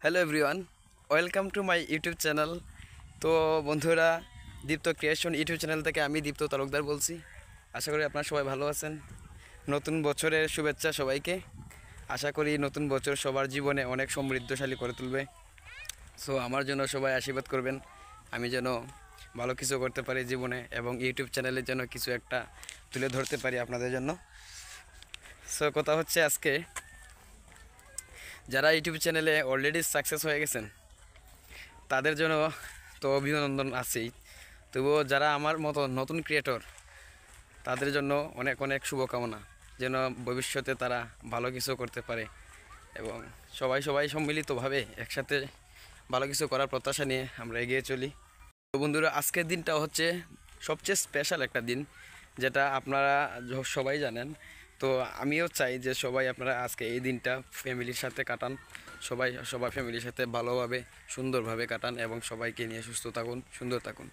Hello everyone, welcome to my YouTube channel. তো বন্ধুরা, দীপ্ত creation YouTube channel থেকে আমি দীপ্ত তালুকদার বলছি। আশা করি আপনারা সবাই ভালো আছেন। নতুন বছরের শুভেচ্ছা সবাইকে। আশা করি নতুন বছর সবার জীবনে অনেক সমৃদ্ধশালী করে তুলবে। সো আমার জন্য সবাই আশীর্বাদ করবেন, আমি যেন ভালো কিছু করতে পারি জীবনে এবং ইউটিউব চ্যানেলের জন্য কিছু একটা তুলে ধরতে পারি আপনাদের জন্য। সো কথা হচ্ছে, আজকে যারা ইউটিউব চ্যানেলে অলরেডি সাকসেস হয়ে গেছেন তাদের জন্য তো অভিনন্দন আছেই, তবুও যারা আমার মতো নতুন ক্রিয়েটর তাদের জন্য অনেক অনেক শুভকামনা, যেন ভবিষ্যতে তারা ভালো কিছু করতে পারে এবং সবাই সবাই সম্মিলিতভাবে একসাথে ভালো কিছু করার প্রত্যাশা নিয়ে আমরা এগিয়ে চলি। তো বন্ধুরা, আজকের দিনটা হচ্ছে সবচেয়ে স্পেশাল একটা দিন, যেটা আপনারা সবাই জানেন। তো আমিও চাই যে সবাই আপনারা আজকে এই দিনটা ফ্যামিলির সাথে কাটান, সবার ফ্যামিলির সাথে ভালোভাবে সুন্দরভাবে কাটান এবং সবাইকে নিয়ে সুস্থ থাকুন, সুন্দর থাকুন।